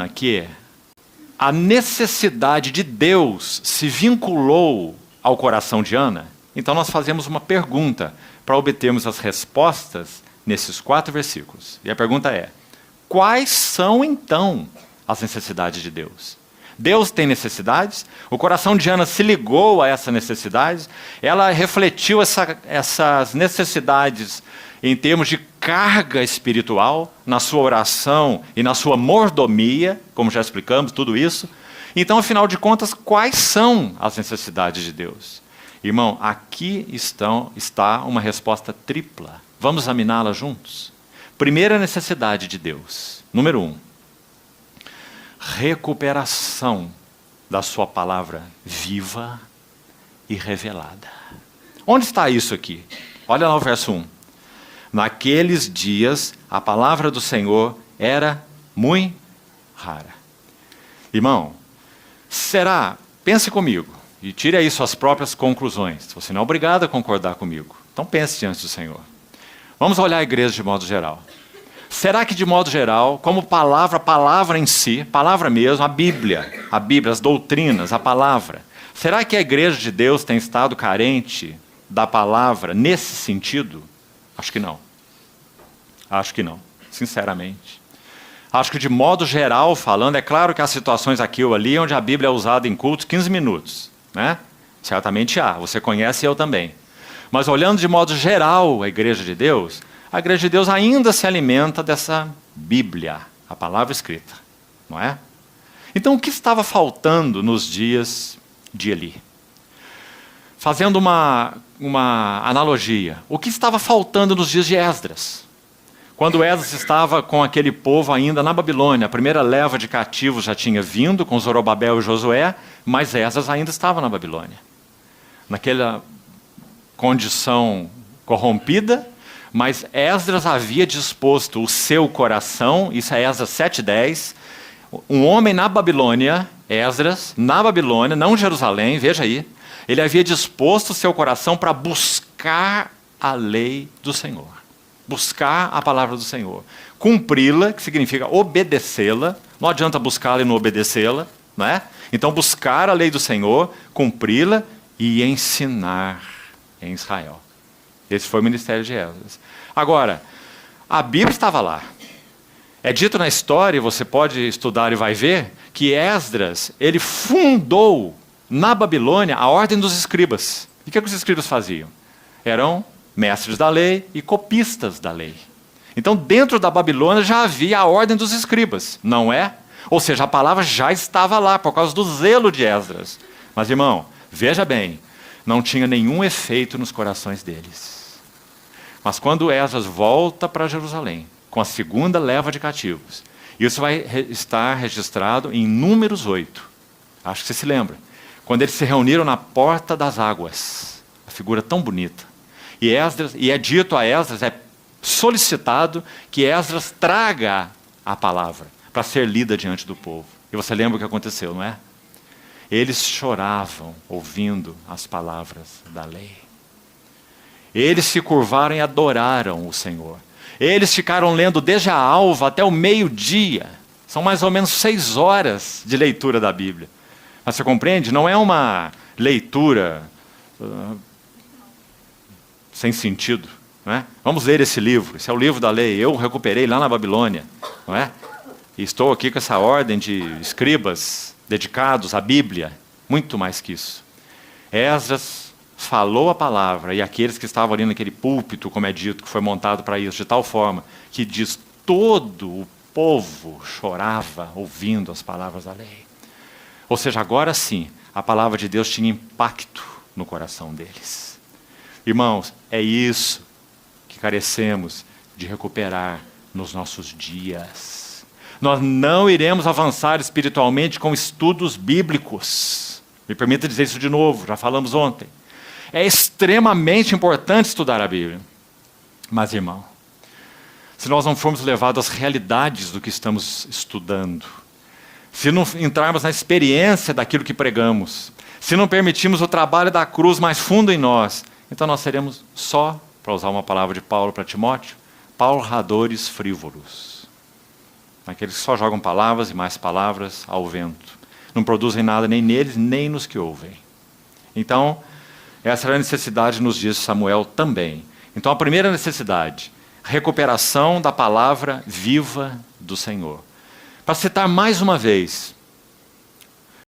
imagina que a necessidade de Deus se vinculou ao coração de Ana? Então nós fazemos uma pergunta para obtermos as respostas nesses 4 versículos. E a pergunta é: quais são então as necessidades de Deus? Deus tem necessidades? O coração de Ana se ligou a essa necessidade? Ela refletiu essas necessidades em termos de carga espiritual, na sua oração e na sua mordomia, como já explicamos tudo isso? Então, afinal de contas, quais são as necessidades de Deus? Irmão, aqui está uma resposta tripla. Vamos examiná-la juntos? Primeira necessidade de Deus, número 1. Recuperação da sua palavra viva e revelada. Onde está isso aqui? Olha lá o verso 1. Naqueles dias, a palavra do Senhor era muito rara. Irmão, pense comigo e tire aí suas próprias conclusões. Você não é obrigado a concordar comigo. Então pense diante do Senhor. Vamos olhar a igreja de modo geral. Será que de modo geral, como palavra em si, palavra mesmo, a Bíblia, as doutrinas, a palavra, será que a igreja de Deus tem estado carente da palavra nesse sentido? Acho que não. Acho que não, sinceramente. Acho que de modo geral falando, é claro que há situações aqui ou ali onde a Bíblia é usada em cultos 15 minutos, né? Certamente há, você conhece e eu também. Mas olhando de modo geral a igreja de Deus ainda se alimenta dessa Bíblia, a palavra escrita, não é? Então o que estava faltando nos dias de Eli? Fazendo uma analogia, o que estava faltando nos dias de Esdras? Quando Esdras estava com aquele povo ainda na Babilônia, a primeira leva de cativos já tinha vindo com Zorobabel e Josué, mas Esdras ainda estava na Babilônia. Naquela condição corrompida, mas Esdras havia disposto o seu coração, isso é Esdras 7:10, um homem na Babilônia, Esdras, na Babilônia, não Jerusalém, veja aí, ele havia disposto o seu coração para buscar a lei do Senhor, buscar a palavra do Senhor, cumpri-la, que significa obedecê-la, não adianta buscá-la e não obedecê-la, não é? Então buscar a lei do Senhor, cumpri-la e ensinar em Israel. Esse foi o ministério de Esdras. Agora, a Bíblia estava lá. É dito na história, você pode estudar e vai ver, que Esdras, ele fundou na Babilônia a ordem dos escribas. E o que os escribas faziam? Eram mestres da lei e copistas da lei. Então, dentro da Babilônia já havia a ordem dos escribas, não é? Ou seja, a palavra já estava lá, por causa do zelo de Esdras. Mas, irmão, veja bem, não tinha nenhum efeito nos corações deles. Mas quando Esdras volta para Jerusalém, com a segunda leva de cativos, isso vai estar registrado em Números 8. Acho que você se lembra. Quando eles se reuniram na porta das águas. A figura tão bonita. E é dito a Esdras, é solicitado que Esdras traga a palavra para ser lida diante do povo. E você lembra o que aconteceu, não é? Eles choravam ouvindo as palavras da lei. Eles se curvaram e adoraram o Senhor. Eles ficaram lendo desde a alva até o meio-dia. São mais ou menos 6 horas de leitura da Bíblia. Mas você compreende? Não é uma leitura sem sentido. Não é? Vamos ler esse livro. Esse é o livro da lei. Eu recuperei lá na Babilônia. Não é? E estou aqui com essa ordem de escribas dedicados à Bíblia. Muito mais que isso. Esdras falou a palavra, e aqueles que estavam ali naquele púlpito, como é dito, que foi montado para isso, de tal forma, que diz, todo o povo chorava ouvindo as palavras da lei. Ou seja, agora sim, a palavra de Deus tinha impacto no coração deles. Irmãos, é isso que carecemos de recuperar nos nossos dias. Nós não iremos avançar espiritualmente com estudos bíblicos. Me permita dizer isso de novo, já falamos ontem. É extremamente importante estudar a Bíblia. Mas, irmão, se nós não formos levados às realidades do que estamos estudando, se não entrarmos na experiência daquilo que pregamos, se não permitirmos o trabalho da cruz mais fundo em nós, então nós seremos só, para usar uma palavra de Paulo para Timóteo, palradores frívolos. Aqueles que só jogam palavras e mais palavras ao vento. Não produzem nada nem neles, nem nos que ouvem. Então, essa era a necessidade nos dias de Samuel também. Então, a primeira necessidade, recuperação da palavra viva do Senhor. Para citar mais uma vez,